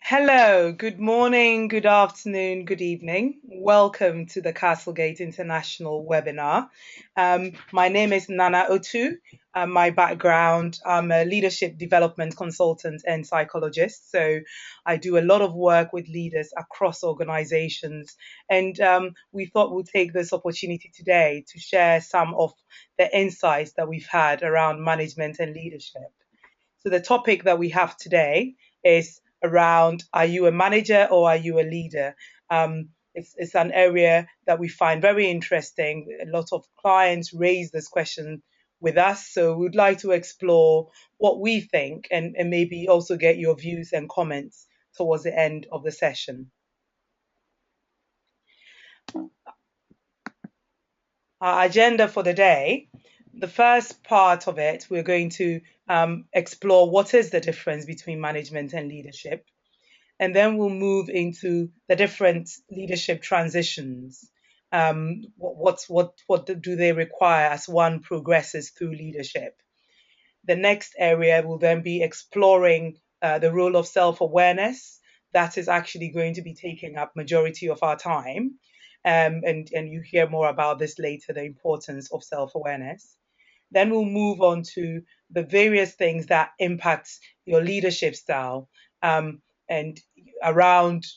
Hello, good morning, good afternoon, good evening. Welcome to the Castlegate International Webinar. My name is Nana Otu. My background, I'm a leadership development consultant and psychologist. So I do a lot of work with leaders across organizations. And we thought we'd take this opportunity today to share some of the insights that we've had around management and leadership. So the topic that we have today is around, are you a manager or are you a leader? It's an area that we find very interesting. A lot of clients raise this question with us. So we'd like to explore what we think and maybe also get your views and comments towards the end of the session. Our agenda for the day, the first part of it, we're going to explore what is the difference between management and leadership. And then we'll move into the different leadership transitions. What do they require as one progresses through leadership? The next area will then be exploring the role of self-awareness. That is actually going to be taking up majority of our time. And you hear more about this later, the importance of self-awareness. Then we'll move on to the various things that impact your leadership style. And around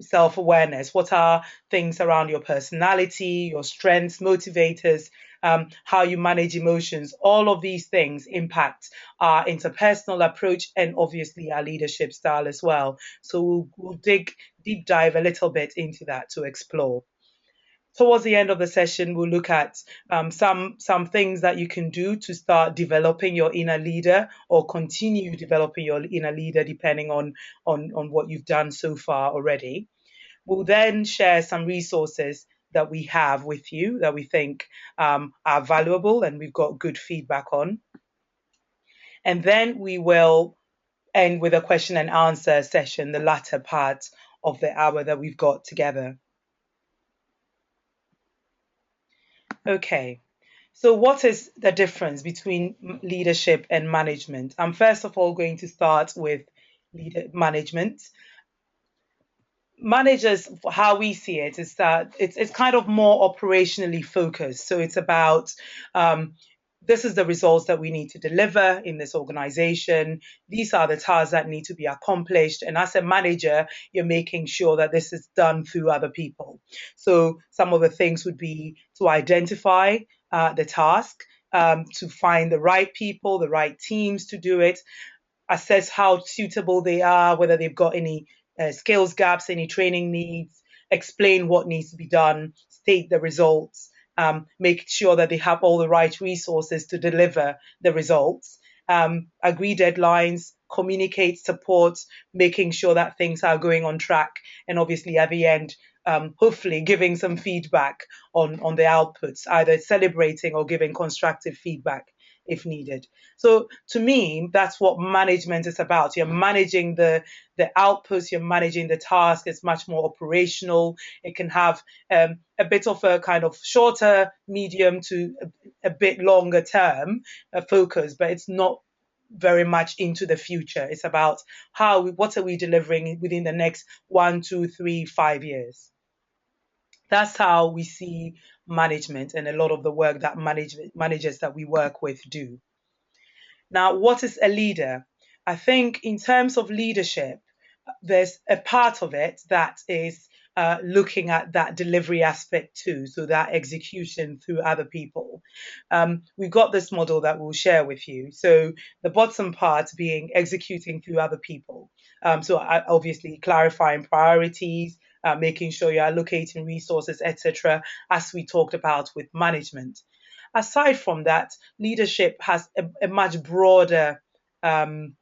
self-awareness, what are things around your personality, your strengths, motivators, how you manage emotions? All of these things impact our interpersonal approach and obviously our leadership style as well. So we'll dig deep dive a little bit into that to explore. Towards the end of the session, we'll look at some things that you can do to start developing your inner leader or continue developing your inner leader depending on what you've done so far already. We'll then share some resources that we have with you that we think are valuable and we've got good feedback on. And then we will end with a question and answer session, the latter part of the hour that we've got together. Okay, so what is the difference between leadership and management? I'm first of all going to start with management. Managers, how we see it, is that it's kind of more operationally focused. So it's about this is the results that we need to deliver in this organization. These are the tasks that need to be accomplished. And as a manager, you're making sure that this is done through other people. So some of the things would be to identify the task, to find the right people, the right teams to do it, assess how suitable they are, whether they've got any skills gaps, any training needs, explain what needs to be done, state the results, make sure that they have all the right resources to deliver the results, agree deadlines, communicate support, making sure that things are going on track, and obviously at the end, hopefully giving some feedback on the outputs, either celebrating or giving constructive feedback if needed. So to me, that's what management is about. You're managing the outputs, you're managing the task. It's much more operational. It can have a bit of a kind of shorter, medium to a bit longer term focus, but it's not very much into the future. It's about what are we delivering within the next 1, 2, 3, 5 years. That's how we see management and a lot of the work that managers that we work with do. Now, what is a leader? I think in terms of leadership, there's a part of it that is looking at that delivery aspect too, so that execution through other people. We've got this model that we'll share with you. So the bottom part being executing through other people. So obviously clarifying priorities, making sure you're allocating resources, etc., as we talked about with management. Aside from that, leadership has a much broader um,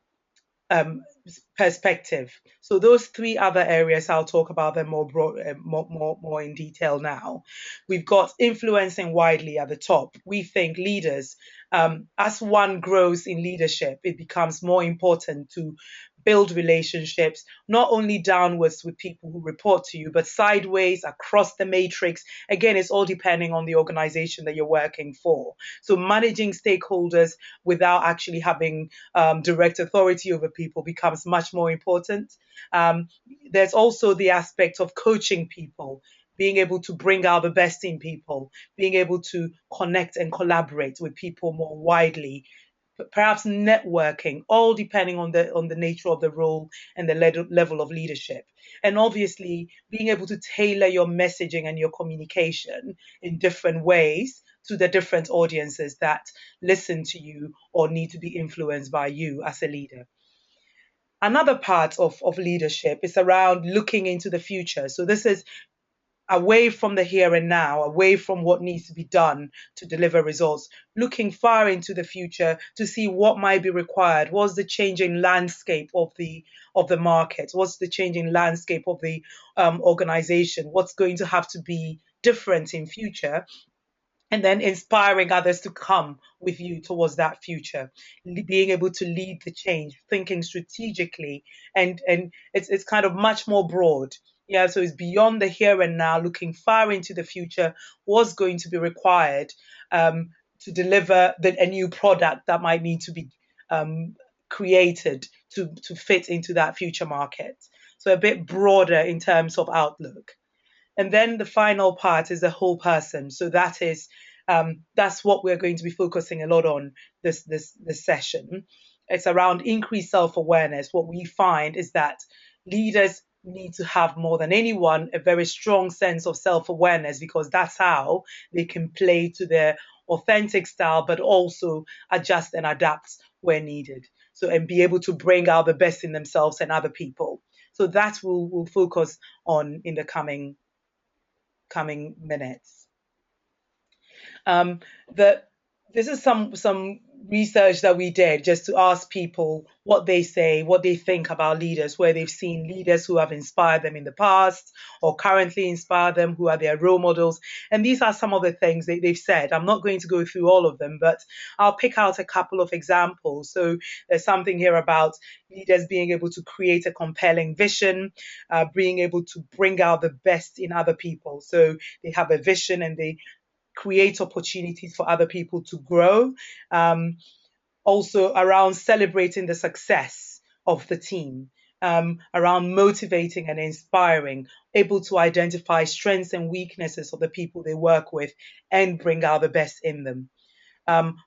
perspective. So those three other areas, I'll talk about them more in detail now. We've got influencing widely at the top. We think leaders, as one grows in leadership, it becomes more important to build relationships, not only downwards with people who report to you, but sideways across the matrix. Again, it's all depending on the organization that you're working for. So managing stakeholders without actually having direct authority over people becomes much more important. Um, there's also the aspect of coaching people, being able to bring out the best in people, being able to connect and collaborate with people more widely, perhaps networking, all depending on the nature of the role and the level of leadership. And obviously, being able to tailor your messaging and your communication in different ways to the different audiences that listen to you or need to be influenced by you as a leader. Another part of leadership is around looking into the future. So this is away from the here and now, away from what needs to be done to deliver results, looking far into the future to see what might be required. What's the changing landscape of the market? What's the changing landscape of the organization? What's going to have to be different in future? And then inspiring others to come with you towards that future, being able to lead the change, thinking strategically, and it's kind of much more broad. Yeah, so it's beyond the here and now, looking far into the future, what's going to be required to deliver a new product that might need to be created to fit into that future market. So a bit broader in terms of outlook. And then the final part is the whole person. So that's what we're going to be focusing a lot on this session. It's around increased self-awareness. What we find is that leaders need to have more than anyone a very strong sense of self-awareness, because that's how they can play to their authentic style, but also adjust and adapt where needed. So and be able to bring out the best in themselves and other people. So that we'll focus on in the coming minutes. Um, the This is some research that we did just to ask people what they say, what they think about leaders, where they've seen leaders who have inspired them in the past or currently inspire them, who are their role models. And these are some of the things they've said. I'm not going to go through all of them, but I'll pick out a couple of examples. So there's something here about leaders being able to create a compelling vision, being able to bring out the best in other people. So they have a vision and they create opportunities for other people to grow. Also around celebrating the success of the team, around motivating and inspiring, able to identify strengths and weaknesses of the people they work with and bring out the best in them.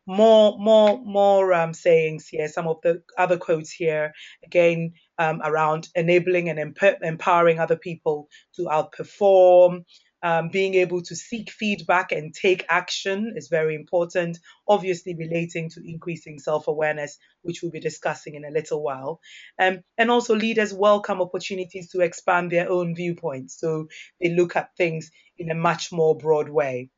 More sayings here. Some of the other quotes here, again, around enabling and empowering other people to outperform. Being able to seek feedback and take action is very important, obviously relating to increasing self-awareness, which we'll be discussing in a little while. And also leaders welcome opportunities to expand their own viewpoints. So they look at things in a much more broad way.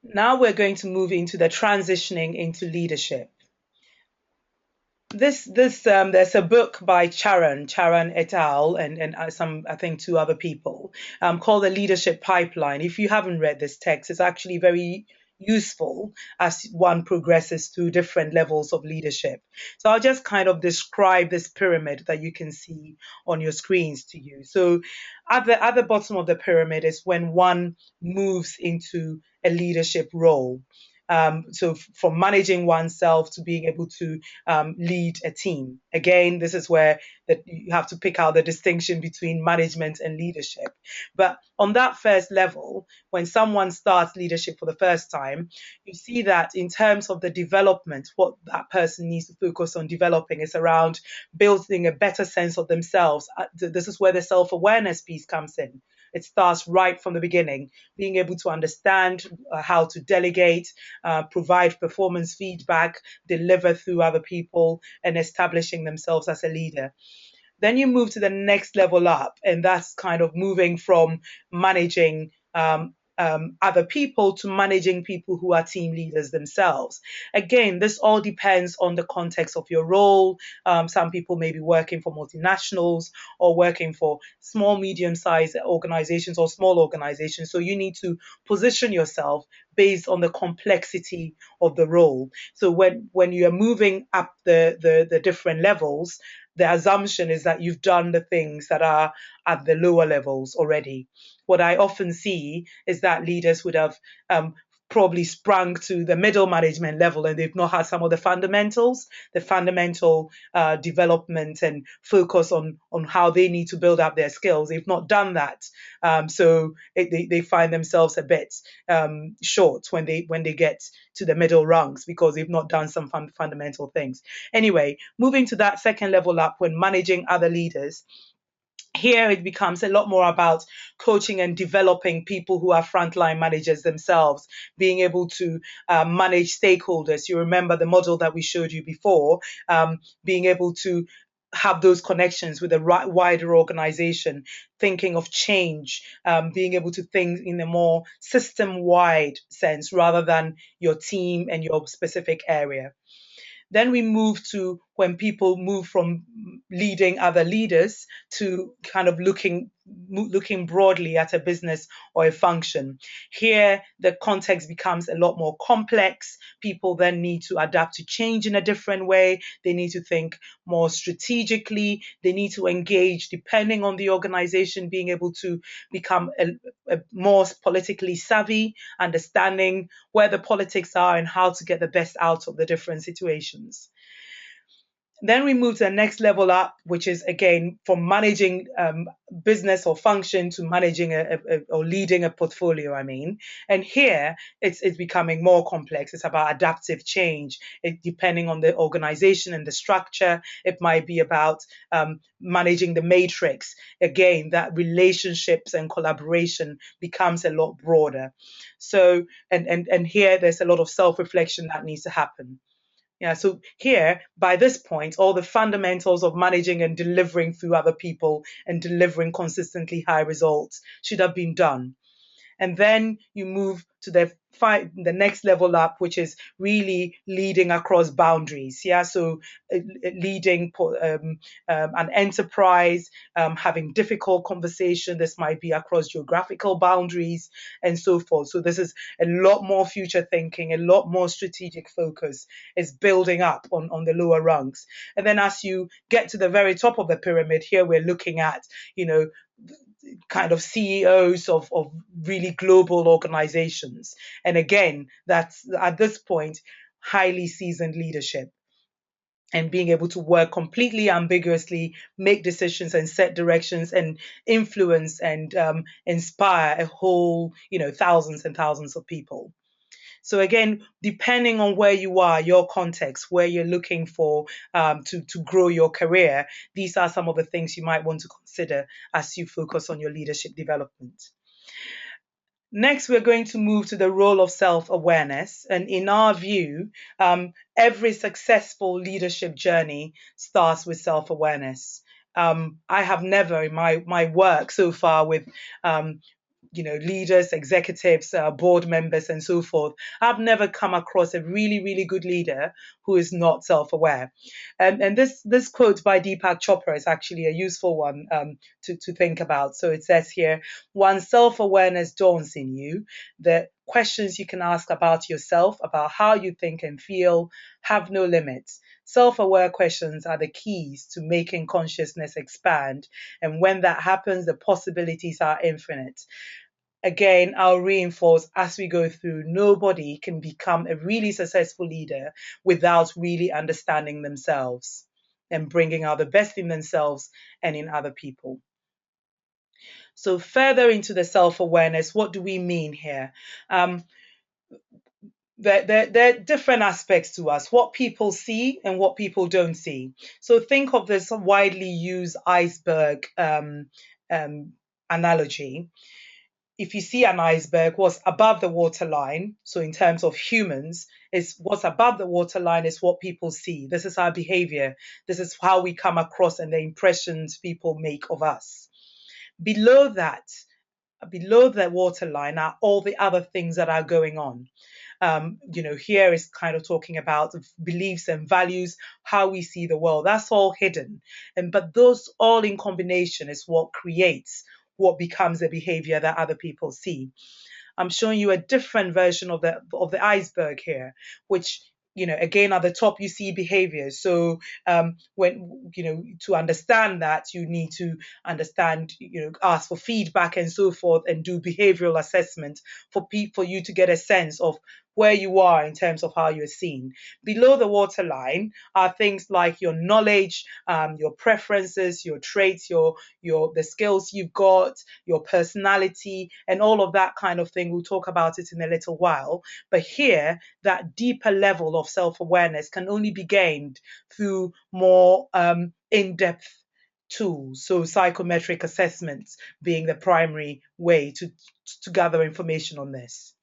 Now we're going to move into the transitioning into leadership. There's a book by Charan et al. And some, I think, two other people, called The Leadership Pipeline. If you haven't read this text, it's actually very useful as one progresses through different levels of leadership. So I'll just kind of describe this pyramid that you can see on your screens to you. So at the bottom of the pyramid is when one moves into a leadership role. So from managing oneself to being able to lead a team. Again, this is where that you have to pick out the distinction between management and leadership. But on that first level, when someone starts leadership for the first time, you see that in terms of the development, what that person needs to focus on developing is around building a better sense of themselves. This is where the self-awareness piece comes in. It starts right from the beginning, being able to understand how to delegate, provide performance feedback, deliver through other people, and establishing themselves as a leader. Then you move to the next level up, and that's kind of moving from managing other people to managing people who are team leaders themselves. Again, this all depends on the context of your role. Some people may be working for multinationals or working for small, medium-sized organizations or small organizations. So you need to position yourself based on the complexity of the role. So when you're moving up the different levels, the assumption is that you've done the things that are at the lower levels already. What I often see is that leaders would have probably sprung to the middle management level and they've not had some of the fundamental development and focus on how they need to build up their skills. They've not done that. They find themselves a bit short when they get to the middle rungs because they've not done some fundamental things. Anyway, moving to that second level up when managing other leaders, here it becomes a lot more about coaching and developing people who are frontline managers themselves, being able to manage stakeholders. You remember the model that we showed you before, being able to have those connections with a wider organization, thinking of change, being able to think in a more system-wide sense rather than your team and your specific area. Then we move to when people move from leading other leaders to kind of looking broadly at a business or a function. Here, the context becomes a lot more complex. People then need to adapt to change in a different way. They need to think more strategically. They need to engage, depending on the organization, being able to become a more politically savvy, understanding where the politics are and how to get the best out of the different situations. Then we move to the next level up, which is again from managing business or function to managing or leading a portfolio. And here it's becoming more complex. It's about adaptive change. Depending on the organization and the structure, it might be about managing the matrix. Again, that relationships and collaboration becomes a lot broader. So and here there's a lot of self-reflection that needs to happen. Yeah, so here, by this point, all the fundamentals of managing and delivering through other people and delivering consistently high results should have been done. And then you move to the next level up, which is really leading across boundaries. Yeah, so leading an enterprise, having difficult conversation. This might be across geographical boundaries and so forth. So this is a lot more future thinking, a lot more strategic focus. Is building up on the lower rungs. And then as you get to the very top of the pyramid, here we're looking at, kind of CEOs of really global organizations. And again, that's at this point, highly seasoned leadership and being able to work completely ambiguously, make decisions and set directions and influence and inspire a whole, thousands and thousands of people. So again, depending on where you are, your context, where you're looking for to grow your career, these are some of the things you might want to consider as you focus on your leadership development. Next, we're going to move to the role of self-awareness. And in our view, every successful leadership journey starts with self-awareness. I have never in my work so far with leaders, executives, board members, and so forth. I've never come across a really, really good leader who is not self-aware. And this quote by Deepak Chopra is actually a useful one to think about. So it says here, once self-awareness dawns in you, the questions you can ask about yourself, about how you think and feel, have no limits. Self-aware questions are the keys to making consciousness expand. And when that happens, the possibilities are infinite. Again, I'll reinforce as we go through, nobody can become a really successful leader without really understanding themselves and bringing out the best in themselves and in other people. So further into the self-awareness, what do we mean here? There are different aspects to us, what people see and what people don't see. So think of this widely used iceberg analogy. If you see an iceberg, what's above the waterline, so in terms of humans, is what's above the waterline is what people see. This is our behavior. This is how we come across and the impressions people make of us. Below that, below the waterline are all the other things that are going on. Here is kind of talking about beliefs and values, how we see the world. That's all hidden. But those all in combination is what creates what becomes the behavior that other people see. I'm showing you a different version of the iceberg here, which again at the top you see behaviors. So when to understand that, you need to understand, ask for feedback and so forth, and do behavioral assessment for you to get a sense of where you are in terms of how you're seen. Below the waterline are things like your knowledge, your preferences, your traits, your the skills you've got, your personality, and all of that kind of thing. We'll talk about it in a little while. But here, that deeper level of self-awareness can only be gained through more in-depth tools. So psychometric assessments being the primary way to gather information on this.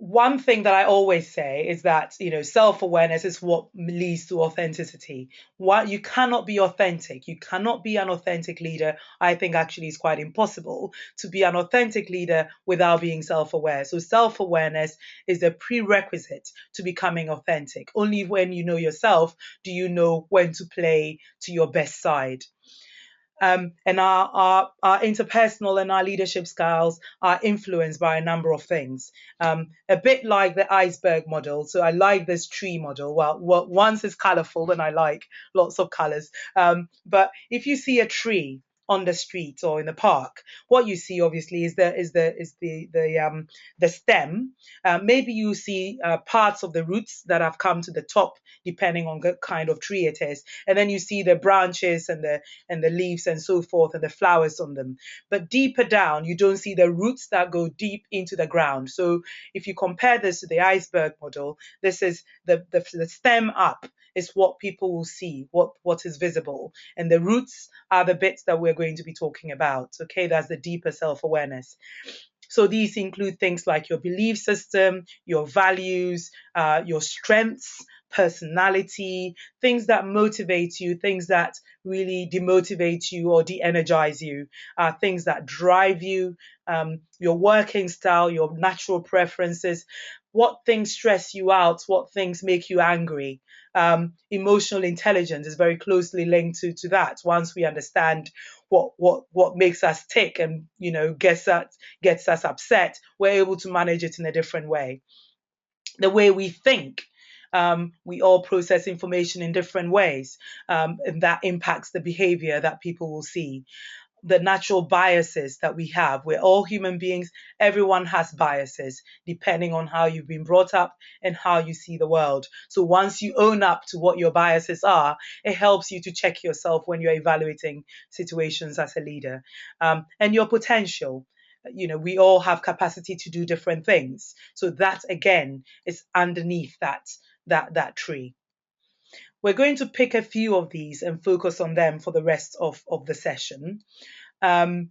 One thing that I always say is that, self-awareness is what leads to authenticity. What you cannot be authentic, you cannot be an authentic leader. I think actually it's quite impossible to be an authentic leader without being self-aware. So self-awareness is a prerequisite to becoming authentic. Only when you know yourself do you know when to play to your best side. And our interpersonal and our leadership styles are influenced by a number of things. A bit like the iceberg model. So I like this tree model. Well, once it's colorful, and I like lots of colors. But if you see a tree on the street or in the park, what you see obviously is the stem. Maybe you see parts of the roots that have come to the top, depending on the kind of tree it is, and then you see the branches and the leaves and so forth, and the flowers on them. But deeper down, you don't see the roots that go deep into the ground. So if you compare this to the iceberg model, this is the stem up is what people will see, what is visible. And the roots are the bits that we're going to be talking about. Okay, that's the deeper self-awareness. So these include things like your belief system, your values, your strengths, personality, things that motivate you, things that really demotivate you or de-energize you, things that drive you, your working style, your natural preferences, what things stress you out, what things make you angry. Emotional intelligence is very closely linked to that. Once we understand what makes us tick and gets us upset, we're able to manage it in a different way. The way we think, we all process information in different ways, and that impacts the behavior that people will see. The natural biases that we have. We're all human beings. Everyone has biases depending on how you've been brought up and how you see the world. So once you own up to what your biases are, it helps you to check yourself when you're evaluating situations as a leader. And your potential. We all have capacity to do different things. So that again is underneath that tree. We're going to pick a few of these and focus on them for the rest of the session. Some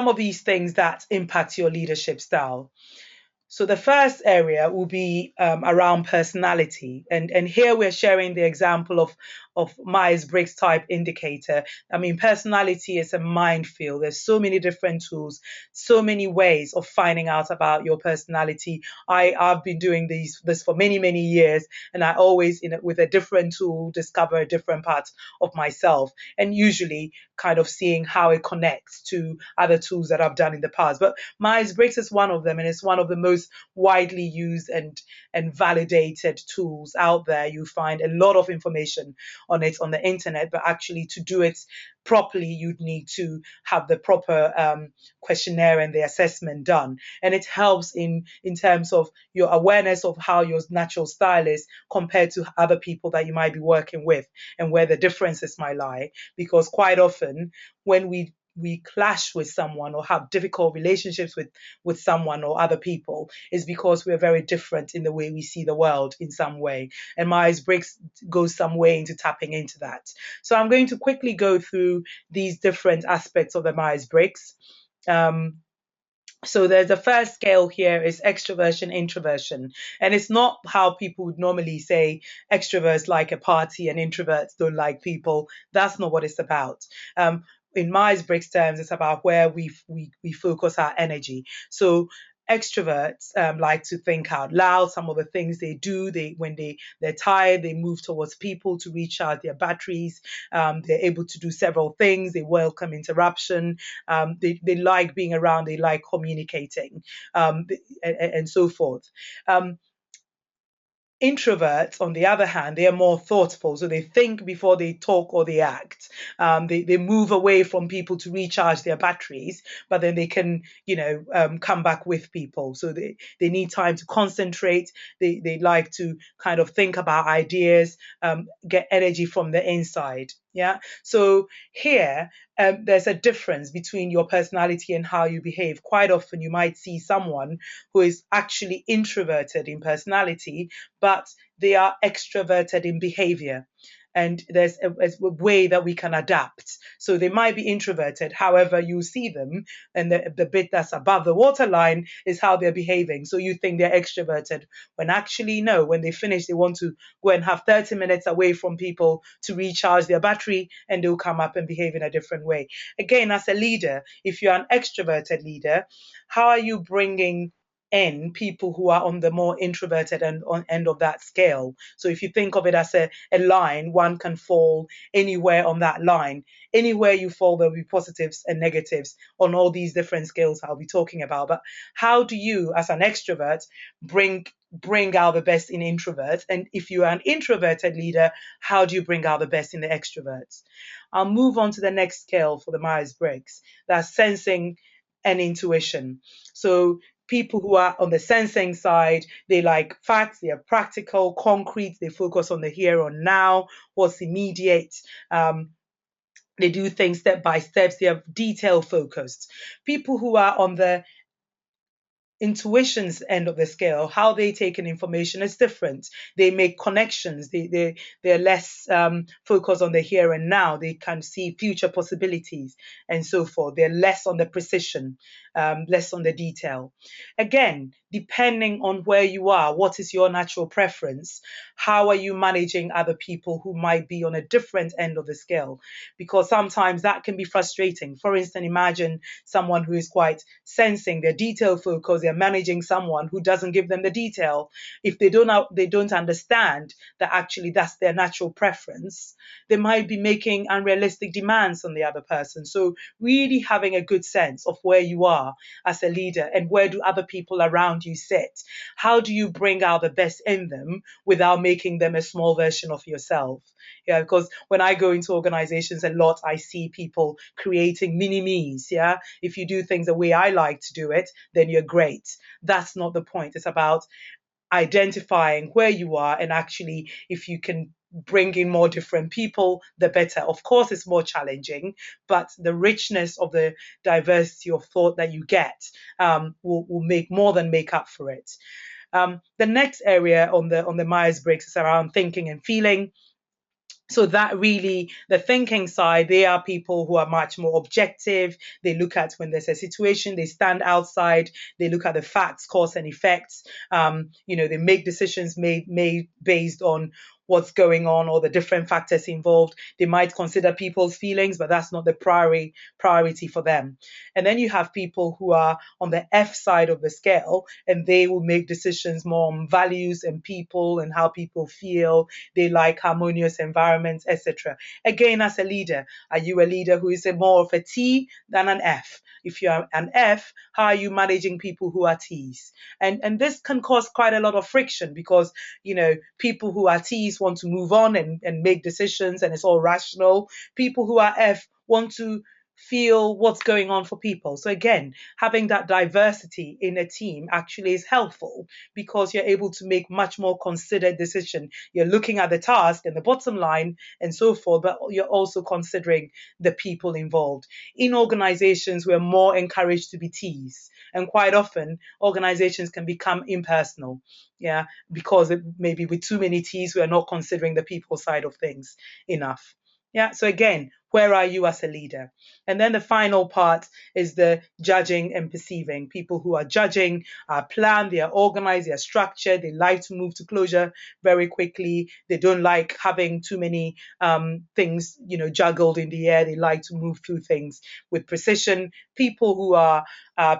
of these things that impact your leadership style. So the first area will be around personality. And here we're sharing the example of Myers-Briggs type indicator. I mean, personality is a minefield. There's so many different tools, so many ways of finding out about your personality. I've been doing this for many, many years, and I always, with a different tool, discover a different part of myself, and usually kind of seeing how it connects to other tools that I've done in the past. But Myers-Briggs is one of them, and it's one of the most widely used and validated tools out there. You find a lot of information on it on the internet, but actually to do it properly, you'd need to have the proper questionnaire and the assessment done. And it helps in terms of your awareness of how your natural style is compared to other people that you might be working with, and where the differences might lie. Because quite often when we clash with someone or have difficult relationships with someone or other people is because we're very different in the way we see the world in some way. And Myers-Briggs goes some way into tapping into that. So I'm going to quickly go through these different aspects of the Myers-Briggs. So there's the first scale here is extroversion, introversion. And it's not how people would normally say extroverts like a party and introverts don't like people. That's not what it's about. In Myers-Briggs terms, it's about where we focus our energy. So extroverts like to think out loud. Some of the things they do, they're tired, they move towards people to recharge their batteries. They're able to do several things. They welcome interruption. They like being around. They like communicating, and so forth. Um, Introverts, on the other hand, they are more thoughtful. So they think before they talk or they act. They move away from people to recharge their batteries, but then they can, come back with people. So they need time to concentrate. They like to kind of think about ideas, get energy from the inside. Yeah. So here, there's a difference between your personality and how you behave. Quite often, you might see someone who is actually introverted in personality, but they are extroverted in behavior. And there's a way that we can adapt. So they might be introverted, however, you see them, and the bit that's above the waterline is how they're behaving. So you think they're extroverted, when actually, no, when they finish, they want to go and have 30 minutes away from people to recharge their battery, and they'll come up and behave in a different way. Again, as a leader, if you're an extroverted leader, how are you bringing in people who are on the more introverted and on end of that scale? So if you think of it as a line, one can fall anywhere on that line. Anywhere you fall, there'll be positives and negatives on all these different scales I'll be talking about. But how do you, as an extrovert, bring out the best in introverts? And if you are an introverted leader, how do you bring out the best in the extroverts? I'll move on to the next scale for the Myers-Briggs. That's sensing and intuition. So people who are on the sensing side, they like facts, they are practical, concrete, they focus on the here and now, what's immediate. They do things step by steps, they are detail focused. People who are on the intuition's end of the scale, how they take in information is different. They make connections. They're less focused on the here and now. They can see future possibilities and so forth. They're less on the precision, less on the detail. Again, depending on where you are, what is your natural preference? How are you managing other people who might be on a different end of the scale? Because sometimes that can be frustrating. For instance, imagine someone who is quite sensing, their detail focus, they're managing someone who doesn't give them the detail. If they don't understand that actually that's their natural preference, they might be making unrealistic demands on the other person. So really having a good sense of where you are as a leader and where do other people around you sit. How do you bring out the best in them without making them a small version of yourself? Yeah, because when I go into organizations a lot, I see people creating mini me's. Yeah, if you do things the way I like to do it, then you're great. That's not the point. It's about identifying where you are, and actually, if you can bring in more different people, the better. Of course, it's more challenging, but the richness of the diversity of thought that you get will make more than make up for it. The next area on the Myers-Briggs is around thinking and feeling. So that really, the thinking side, they are people who are much more objective. They look at when there's a situation, they stand outside, they look at the facts, cause and effects. They make decisions made based on what's going on or the different factors involved. They might consider people's feelings, but that's not the priority for them. And then you have people who are on the F side of the scale, and they will make decisions more on values and people and how people feel. They like harmonious environments, etc. Again, as a leader, are you a leader who is more of a T than an F? If you're an F, how are you managing people who are T's? And this can cause quite a lot of friction because, people who are T's want to move on and make decisions and it's all rational. People who are F want to feel what's going on for people. So again, having that diversity in a team actually is helpful because you're able to make much more considered decision. You're looking at the task and the bottom line and so forth, but you're also considering the people involved. In organizations, we're more encouraged to be T's. And quite often, organizations can become impersonal. Yeah, because maybe with too many T's, we're not considering the people side of things enough. Yeah, so again, Where are you as a leader? And then the final part is the judging and perceiving. People who are judging are planned, they are organized, they are structured, they like to move to closure very quickly. They don't like having too many things, juggled in the air. They like to move through things with precision. People who are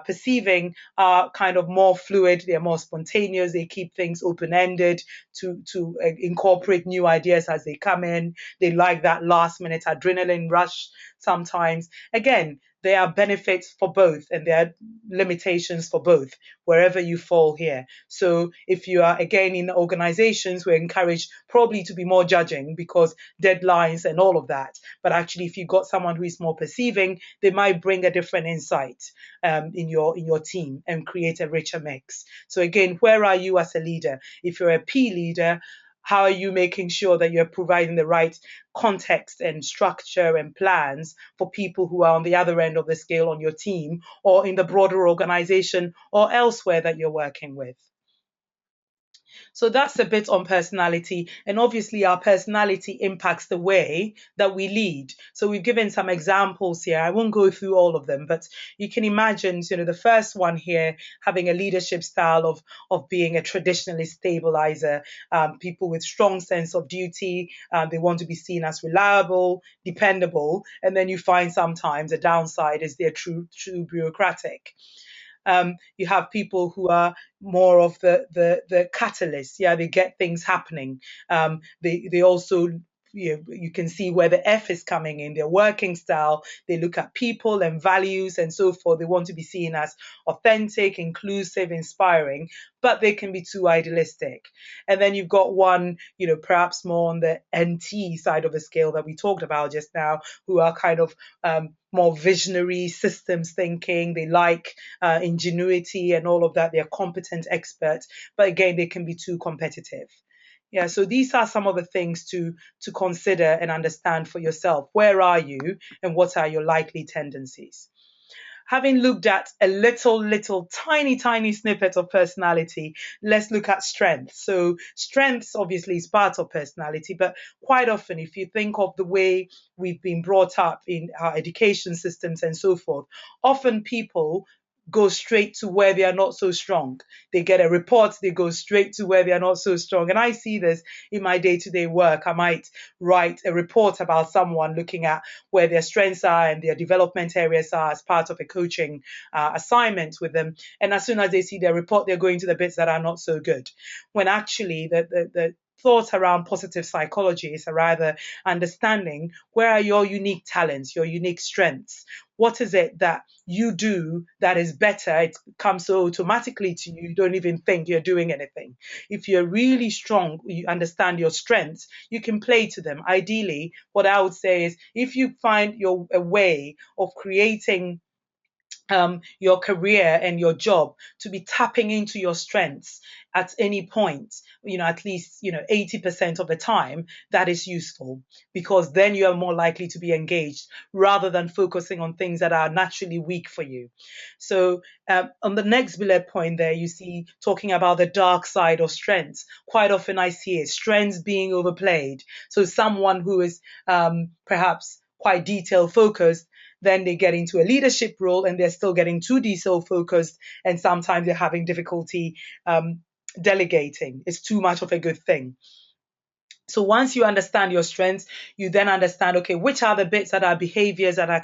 perceiving are kind of more fluid, they're more spontaneous, they keep things open-ended to incorporate new ideas as they come in. They like that last minute adrenaline rush sometimes. Again, there are benefits for both and there are limitations for both wherever you fall here. So if you are again in organizations, we're encouraged probably to be more judging because deadlines and all of that. But actually, if you've got someone who is more perceiving, they might bring a different insight in your team and create a richer mix. So again, where are you as a leader? If you're a P leader, how are you making sure that you're providing the right context and structure and plans for people who are on the other end of the scale on your team or in the broader organization or elsewhere that you're working with? So that's a bit on personality. And obviously, our personality impacts the way that we lead. So we've given some examples here. I won't go through all of them, but you can imagine, the first one here, having a leadership style of being a traditionalist stabilizer, people with strong sense of duty. They want to be seen as reliable, dependable. And then you find sometimes a downside is they're true bureaucratic. You have people who are more of the catalyst. Yeah, they get things happening. They also you can see where the F is coming in, their working style. They look at people and values and so forth. They want to be seen as authentic, inclusive, inspiring, but they can be too idealistic. And then you've got one, perhaps more on the NT side of the scale that we talked about just now, who are kind of more visionary, systems thinking. They like ingenuity and all of that. They're competent experts, but again, they can be too competitive. Yeah, so these are some of the things to consider and understand for yourself. Where are you and what are your likely tendencies? Having looked at a little, tiny snippet of personality, let's look at strengths. So strengths obviously is part of personality, but quite often, if you think of the way we've been brought up in our education systems and so forth, often people go straight to where they are not so strong. They get a report, they go straight to where they are not so strong. And I see this in my day-to-day work. I might write a report about someone looking at where their strengths are and their development areas are as part of a coaching assignment with them. And as soon as they see their report, they're going to the bits that are not so good. When actually the thoughts around positive psychology is rather understanding where are your unique talents, your unique strengths. What is it that you do that is better? It comes so automatically to you, you don't even think you're doing anything. If you're really strong, you understand your strengths, you can play to them. Ideally, what I would say is if you find a way of creating your career and your job to be tapping into your strengths at any point, at least, 80% of the time, that is useful because then you are more likely to be engaged rather than focusing on things that are naturally weak for you. So on the next bullet point there, you see talking about the dark side of strengths. Quite often I see it, strengths being overplayed. So someone who is perhaps quite detail focused, then they get into a leadership role and they're still getting too detail focused, and sometimes they're having difficulty delegating. It's too much of a good thing. So once you understand your strengths, you then understand, okay, which are the bits that are behaviors that I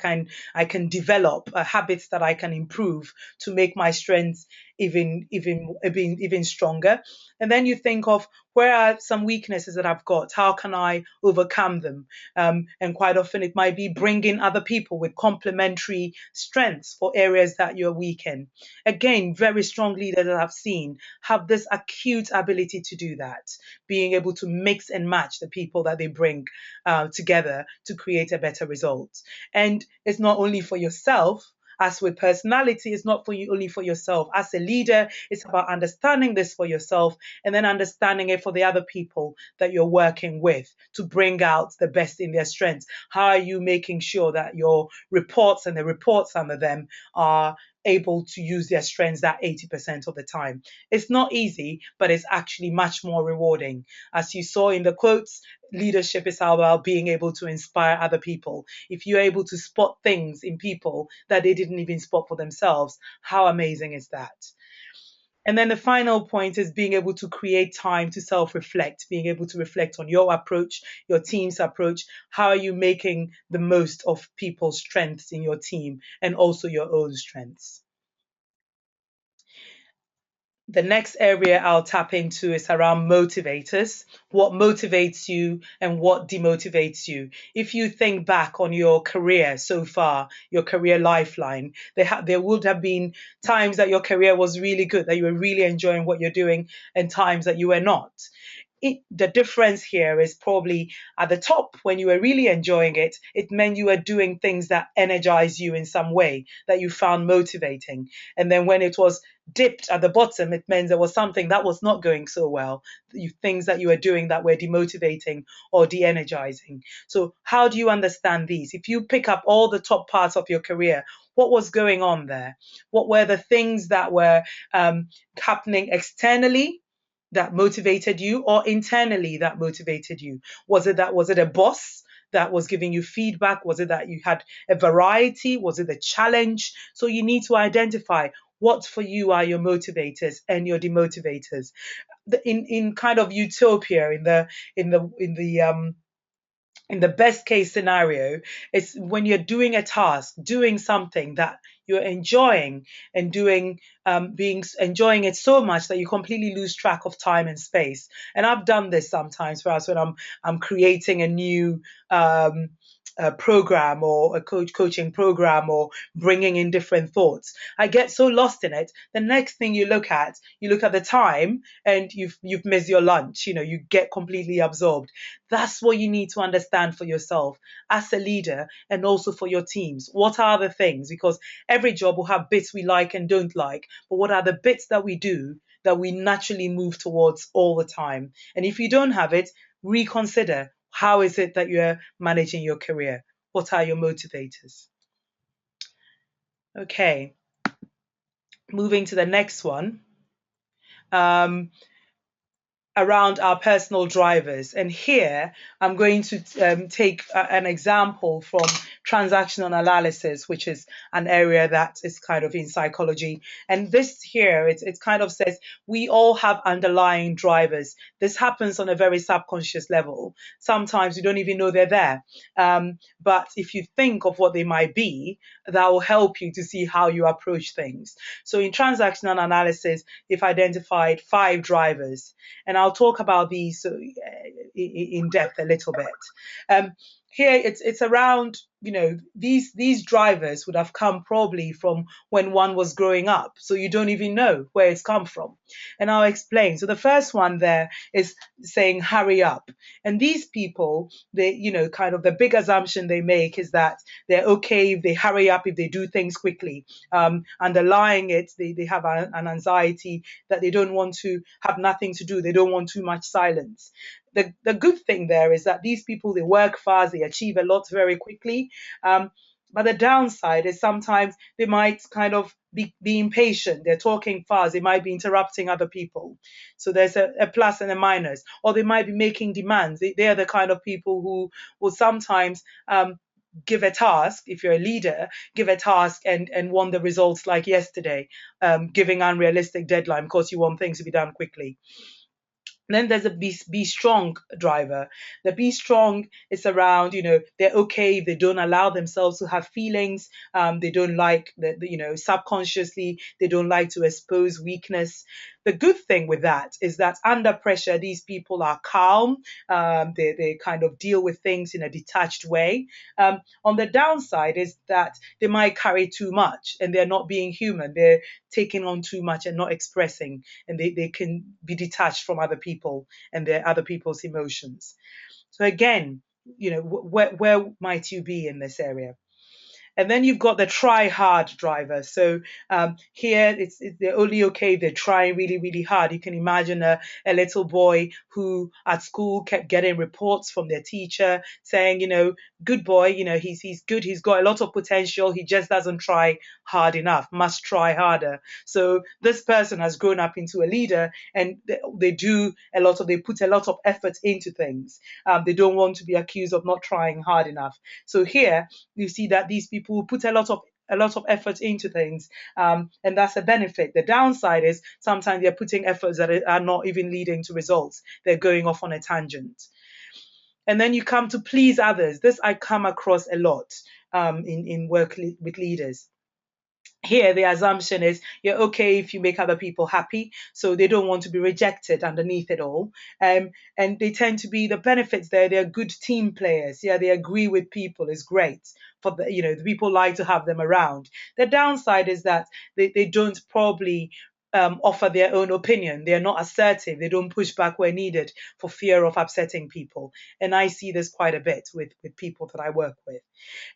can develop, habits that I can improve to make my strengths even stronger. And then you think of where are some weaknesses that I've got? How can I overcome them? And quite often it might be bringing other people with complementary strengths for areas that you're weak in. Again, very strong leaders that I've seen have this acute ability to do that, being able to mix and match the people that they bring together to create a better result. And it's not only for yourself. As with personality, it's not only for yourself. As a leader, it's about understanding this for yourself and then understanding it for the other people that you're working with to bring out the best in their strengths. How are you making sure that your reports and the reports under them are able to use their strengths that 80% of the time. It's not easy, but it's actually much more rewarding. As you saw in the quotes, leadership is about being able to inspire other people. If you're able to spot things in people that they didn't even spot for themselves, how amazing is that? And then the final point is being able to create time to self reflect, being able to reflect on your approach, your team's approach. How are you making the most of people's strengths in your team and also your own strengths? The next area I'll tap into is around motivators. What motivates you and what demotivates you? If you think back on your career so far, your career lifeline, there would have been times that your career was really good, that you were really enjoying what you're doing, and times that you were not. The difference here is probably at the top when you were really enjoying it, it meant you were doing things that energize you in some way that you found motivating. And then when it was dipped at the bottom, it meant there was something that was not going so well, things that you were doing that were demotivating or de energizing. So, how do you understand these? If you pick up all the top parts of your career, what was going on there? What were the things that were happening externally that motivated you or internally that motivated you? Was it a boss that was giving you feedback? Was it that you had a variety? Was it a challenge? So you need to identify what for you are your motivators and your demotivators. In kind of utopia, in the best case scenario, it's when you're doing a task, doing something that you're enjoying and doing, enjoying it so much that you completely lose track of time and space. And I've done this sometimes for us when I'm creating a new a program or a coaching program or bringing in different thoughts. I get so lost in it. The next thing you look at the time and you've missed your lunch. You know, you get completely absorbed. That's what you need to understand for yourself as a leader and also for your teams. What are the things? Because every job will have bits we like and don't like, but what are the bits that we do that we naturally move towards all the time? And if you don't have it, reconsider. How is it that you're managing your career? What are your motivators? Okay, moving to the next one. Around our personal drivers. And here I'm going to take an example from transactional analysis, which is an area that is kind of in psychology. And this here, it kind of says we all have underlying drivers. This happens on a very subconscious level. Sometimes you don't even know they're there. But if you think of what they might be, that will help you to see how you approach things. So in transactional analysis, they've identified 5 drivers. And I'll talk about these in depth a little bit. Here it's around, you know, these drivers would have come probably from when one was growing up, so you don't even know where it's come from. And I'll explain. So the first one there is saying hurry up. And these people, they, you know, kind of the big assumption they make is that they're okay if they hurry up, if they do things quickly. Underlying it, they have an anxiety that they don't want to have nothing to do, they don't want too much silence. The good thing there is that these people, they work fast, they achieve a lot very quickly. But the downside is sometimes they might kind of be impatient. They're talking fast. They might be interrupting other people. So there's a plus and a minus. Or they might be making demands. They are the kind of people who will sometimes give a task, if you're a leader, give a task and want the results like yesterday, giving unrealistic deadline because you want things to be done quickly. Then there's a be strong driver. The be strong is around, you know, they're okay if they don't allow themselves to have feelings. They don't like you know, subconsciously, they don't like to expose weakness. The good thing with that is that under pressure, these people are calm. They kind of deal with things in a detached way. On the downside is that they might carry too much and they're not being human. They're taking on too much and not expressing, and they can be detached from other people and their other people's emotions. So again, you know, where might you be in this area? And then you've got the try hard driver. So here they're only okay if they're trying really, really hard. You can imagine a little boy who at school kept getting reports from their teacher saying, good boy, he's good, he's got a lot of potential, he just doesn't try hard enough, must try harder. So this person has grown up into a leader, and they put a lot of effort into things. They don't want to be accused of not trying hard enough. So here you see that these people put a lot of effort into things, and that's a benefit. The downside is sometimes they're putting efforts that are not even leading to results. They're going off on a tangent. And then you come to please others. This I come across a lot in work with leaders. Here the assumption is you're okay if you make other people happy, so they don't want to be rejected underneath it all. And they tend to be the benefits there, they're good team players. Yeah, they agree with people, is great for the people like to have them around. The downside is that they don't probably offer their own opinion. They're not assertive. They don't push back where needed for fear of upsetting people. And I see this quite a bit with people that I work with.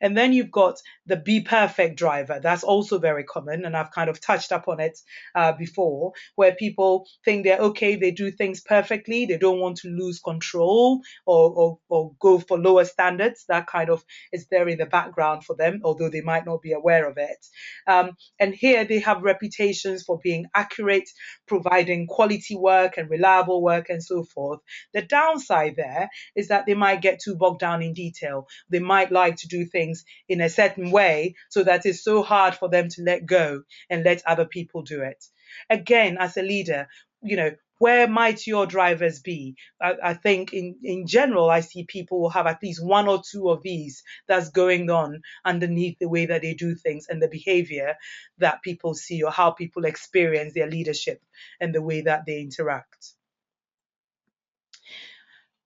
And then you've got the be perfect driver. That's also very common. And I've kind of touched upon it before, where people think they're okay, they do things perfectly. They don't want to lose control or go for lower standards. That kind of is there in the background for them, although they might not be aware of it. And here they have reputations for being accurate, providing quality work and reliable work and so forth. The downside there is that they might get too bogged down in detail. They might like to do things in a certain way so that it's so hard for them to let go and let other people do it. Again, as a leader, where might your drivers be? I think in general, I see people will have at least one or two of these that's going on underneath the way that they do things and the behavior that people see or how people experience their leadership and the way that they interact.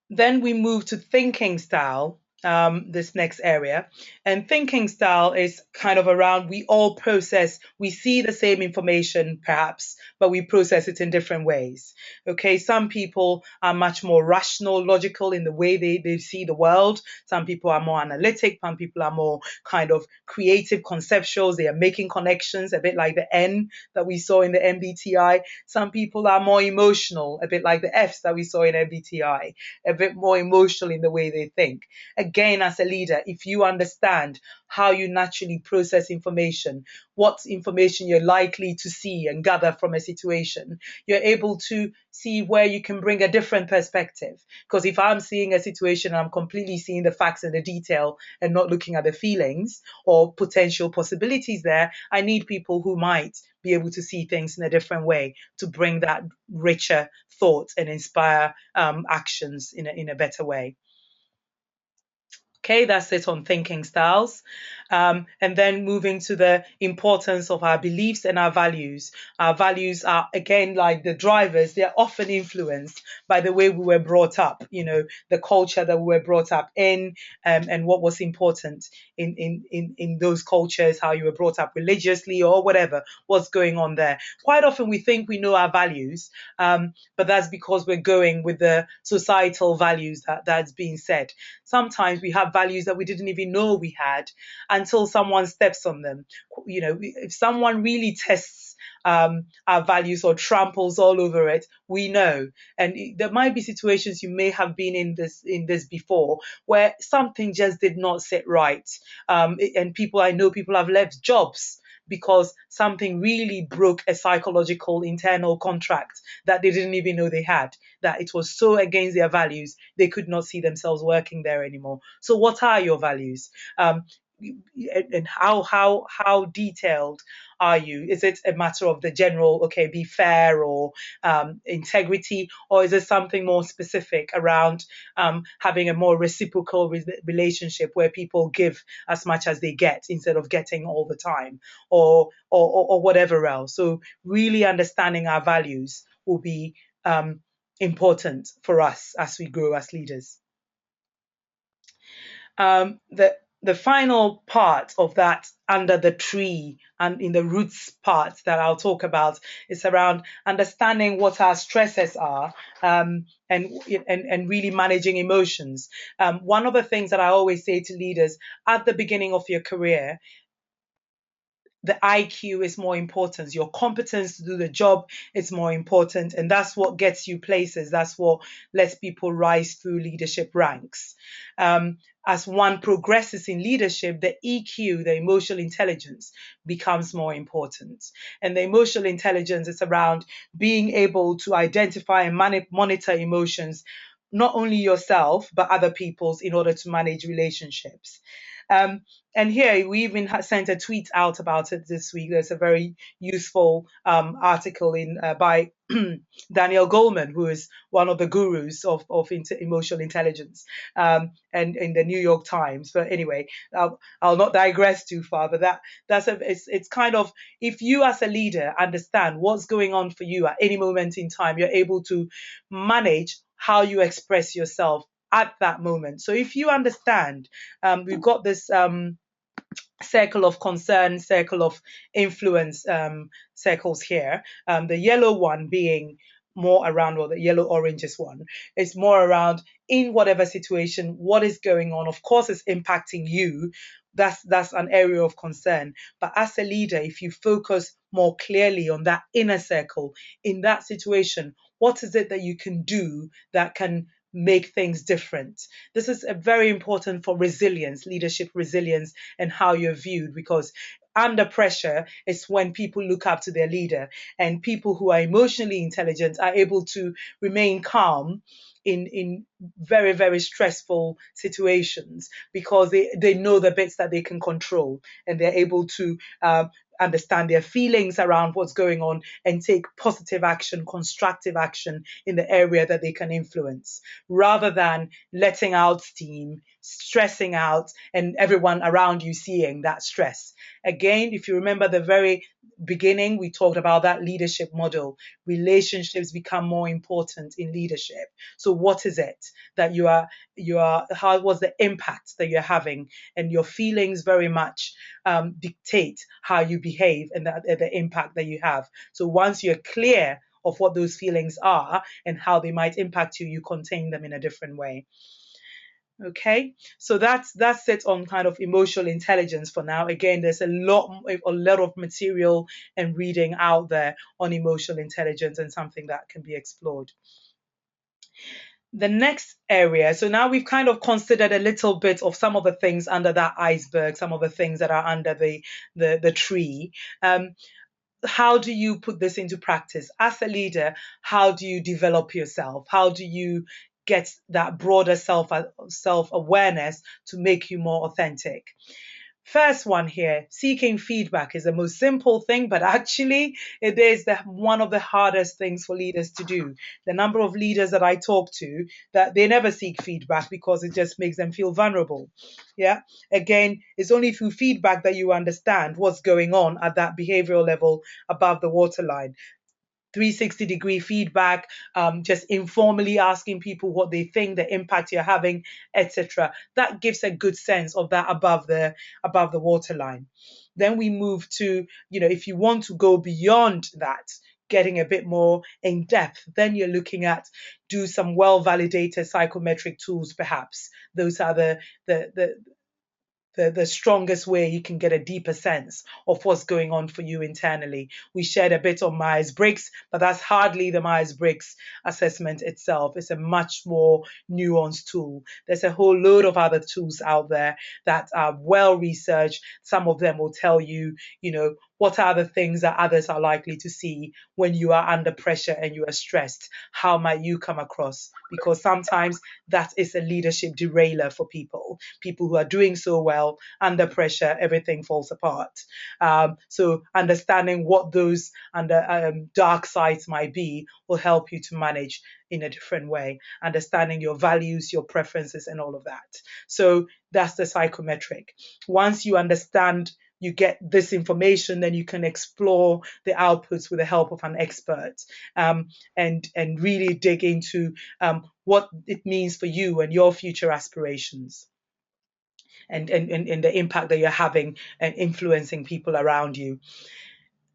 Then we move to thinking style, this next area. And thinking style is kind of around we see the same information perhaps, but we process it in different ways. Okay, some people are much more rational, logical in the way they see the world. Some people are more analytic, some people are more kind of creative, conceptuals. They are making connections, a bit like the N that we saw in the MBTI. Some people are more emotional, a bit like the Fs that we saw in MBTI, a bit more emotional in the way they think. Again, as a leader, if you understand how you naturally process information, what information you're likely to see and gather from a situation, you're able to see where you can bring a different perspective. Because if I'm seeing a situation and I'm completely seeing the facts and the detail and not looking at the feelings or potential possibilities there, I need people who might be able to see things in a different way to bring that richer thought and inspire actions in a better way. Okay, that's it on thinking styles. And then moving to the importance of our beliefs and our values. Our values are, again, like the drivers, they're often influenced by the way we were brought up, the culture that we were brought up in, and what was important in those cultures, how you were brought up religiously or whatever, what's going on there. Quite often we think we know our values, but that's because we're going with the societal values that's being said. Sometimes we have values that we didn't even know we had until someone steps on them. If someone really tests our values or tramples all over it, we know. And there might be situations you may have been in this before where something just did not sit right. And I know people have left jobs because something really broke a psychological internal contract that they didn't even know they had, that it was so against their values, they could not see themselves working there anymore. So what are your values? And how detailed are you? Is it a matter of the general, okay, be fair or integrity, or is it something more specific around having a more reciprocal relationship where people give as much as they get instead of getting all the time, or whatever else? So really understanding our values will be important for us as we grow as leaders. The final part of that under the tree and in the roots part that I'll talk about is around understanding what our stresses are, and really managing emotions. One of the things that I always say to leaders at the beginning of your career, the IQ is more important. Your competence to do the job is more important. And that's what gets you places. That's what lets people rise through leadership ranks. As one progresses in leadership, the EQ, the emotional intelligence, becomes more important. And the emotional intelligence is around being able to identify and monitor emotions, not only yourself, but other people's, in order to manage relationships. Um, and here we even sent a tweet out about it this week. There's a very useful article in by Daniel Goleman, who is one of the gurus of emotional intelligence, and in the New York Times. But anyway, I'll not digress too far. But it's kind of, if you as a leader understand what's going on for you at any moment in time, you're able to manage how you express yourself at that moment. So if you understand, we've got this circle of concern, circle of influence circles here. The yellow one being more around, or the yellow oranges one, is more around in whatever situation, what is going on. Of course, it's impacting you. That's an area of concern. But as a leader, if you focus more clearly on that inner circle in that situation, what is it that you can do that can make things different? This is a very important for resilience, leadership resilience, and how you're viewed, because under pressure is when people look up to their leader, and people who are emotionally intelligent are able to remain calm in very, very stressful situations, because they know the bits that they can control, and they're able to understand their feelings around what's going on and take positive action, constructive action in the area that they can influence, rather than letting out steam, stressing out, and everyone around you seeing that stress. Again, if you remember the very beginning, we talked about that leadership model. Relationships become more important in leadership. So what is it that how was the impact that you're having? And your feelings very much dictate how you behave, and the impact that you have. So once you're clear of what those feelings are and how they might impact you, you contain them in a different way. Okay, so that's it on kind of emotional intelligence for now. Again, there's a lot of material and reading out there on emotional intelligence, and something that can be explored. The next area, so now we've kind of considered a little bit of some of the things under that iceberg, some of the things that are under the tree. How do you put this into practice as a leader? How do you develop yourself? How do you get that broader self awareness to make you more authentic? First one here, seeking feedback is the most simple thing, but actually it is one of the hardest things for leaders to do. The number of leaders that I talk to, that they never seek feedback because it just makes them feel vulnerable. Yeah. Again, it's only through feedback that you understand what's going on at that behavioral level above the waterline. 360-degree feedback, just informally asking people what they think, the impact you're having, etc. That gives a good sense of that above the waterline. Then we move to, if you want to go beyond that, getting a bit more in depth, then you're looking at do some well-validated psychometric tools, perhaps. Those are the strongest way you can get a deeper sense of what's going on for you internally. We shared a bit on Myers-Briggs, but that's hardly the Myers-Briggs assessment itself. It's a much more nuanced tool. There's a whole load of other tools out there that are well researched. Some of them will tell you, what are the things that others are likely to see when you are under pressure and you are stressed? How might you come across? Because sometimes that is a leadership derailer for people who are doing so well. Under pressure, everything falls apart. So understanding what those dark sides might be will help you to manage in a different way, understanding your values, your preferences, and all of that. So that's the psychometric. Once you understand, you get this information, then you can explore the outputs with the help of an expert, and really dig into what it means for you and your future aspirations, and the impact that you're having and influencing people around you.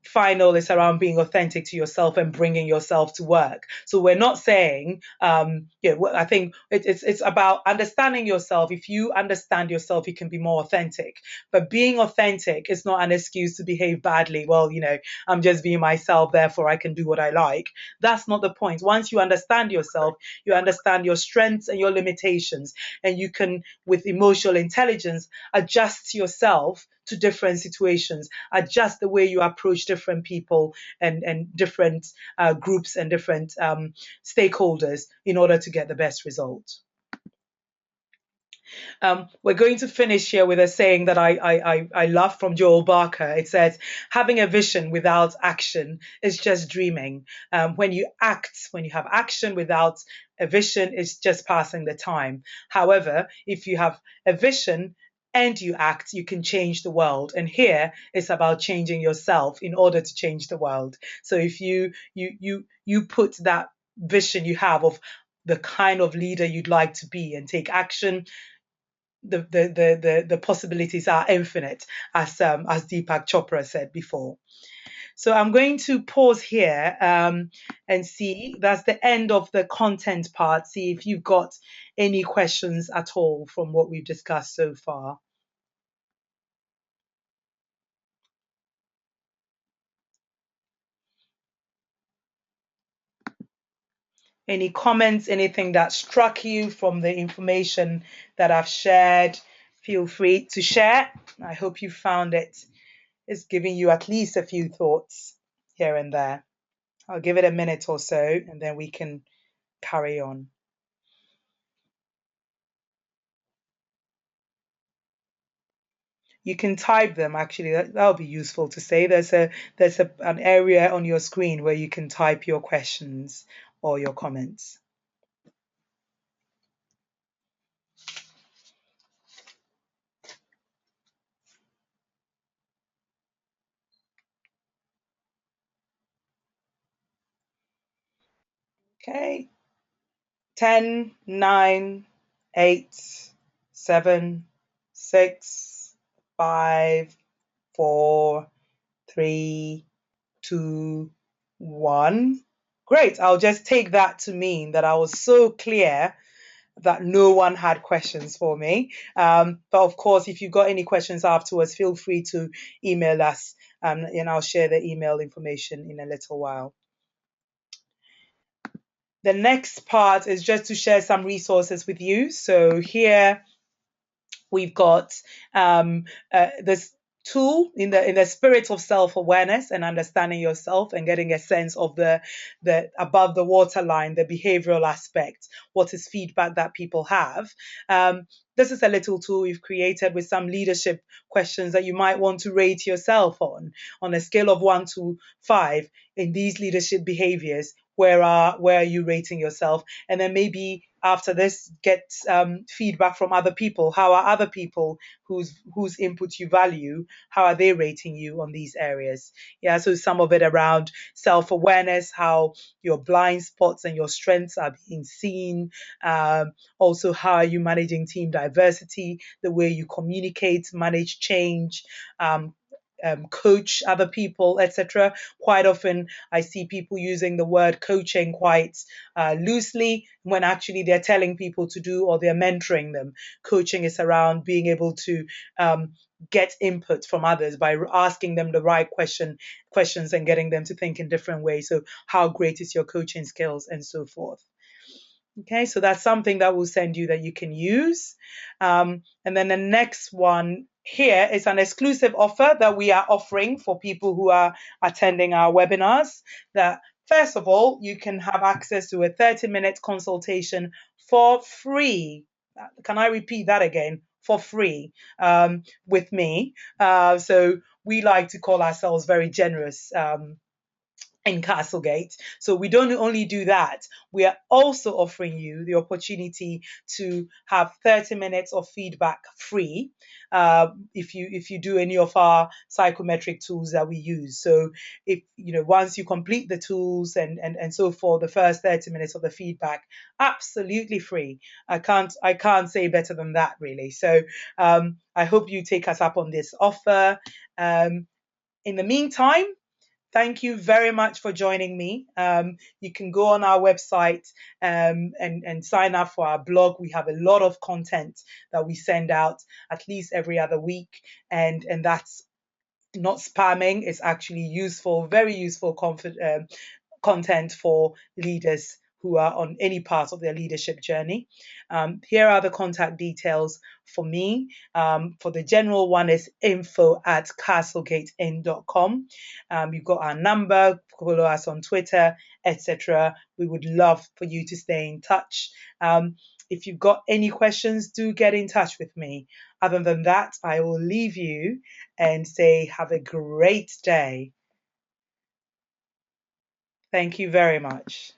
final is around being authentic to yourself and bringing yourself to work. So we're not saying, I think it's about understanding yourself. If you understand yourself, you can be more authentic. But being authentic is not an excuse to behave badly. Well, I'm just being myself, therefore I can do what I like. That's not the point. Once you understand yourself, you understand your strengths and your limitations, and you can, with emotional intelligence, adjust yourself to different situations, adjust the way you approach different people and different groups and different stakeholders in order to get the best result. We're going to finish here with a saying that I love from Joel Barker. It says, having a vision without action is just dreaming. When you have action without a vision, it's just passing the time. However, if you have a vision and you act, you can change the world. And here it's about changing yourself in order to change the world. So if you put that vision you have of the kind of leader you'd like to be and take action, the possibilities are infinite, as Deepak Chopra said before. So I'm going to pause here and see. That's the end of the content part. See if you've got any questions at all from what we've discussed so far. Any comments, anything that struck you from the information that I've shared, feel free to share. I hope you found it's giving you at least a few thoughts here and there. I'll give it a minute or so and then we can carry on. You can type them actually. That'll be useful to say. There's an area on your screen where you can type your questions or your comments. Okay. 10, 9, 8, 7, 6, 5, 4, 3, 2, 1. Great. I'll just take that to mean that I was so clear that no one had questions for me. But of course, if you've got any questions afterwards, feel free to email us and I'll share the email information in a little while. The next part is just to share some resources with you. So here we've got this tool in the spirit of self-awareness and understanding yourself and getting a sense of the above the waterline, the behavioral aspect. What is feedback that people have? This is a little tool we've created with some leadership questions that you might want to rate yourself on a scale of 1 to 5 in these leadership behaviors. Where are you rating yourself? And then maybe after this, get feedback from other people. How are other people whose input you value? How are they rating you on these areas? Yeah, so some of it around self-awareness, how your blind spots and your strengths are being seen. Also, how are you managing team diversity, the way you communicate, manage change, coach other people, etc. Quite often, I see people using the word coaching quite loosely when actually they're telling people to do or they're mentoring them. Coaching is around being able to get input from others by asking them the right questions and getting them to think in different ways. So, how great is your coaching skills and so forth. Okay, so that's something that we'll send you that you can use. And then the next one here is an exclusive offer that we are offering for people who are attending our webinars. That first of all, you can have access to a 30-minute consultation for free. Can I repeat that again? For free with me. So we like to call ourselves very generous in Castlegate. So we don't only do that, we are also offering you the opportunity to have 30 minutes of feedback free if you do any of our psychometric tools that we use. So if once you complete the tools and so forth, the first 30 minutes of the feedback, absolutely free. I can't say better than that, really. So I hope you take us up on this offer. In the meantime, Thank you very much for joining me. You can go on our website and sign up for our blog. We have a lot of content that we send out at least every other week, and that's not spamming. It's actually useful, very useful content for leaders who are on any part of their leadership journey. Here are the contact details for me. For the general one is info@castlegatein.com. You've got our number, follow us on Twitter, etc. We would love for you to stay in touch. If you've got any questions, do get in touch with me. Other than that, I will leave you and say have a great day. Thank you very much.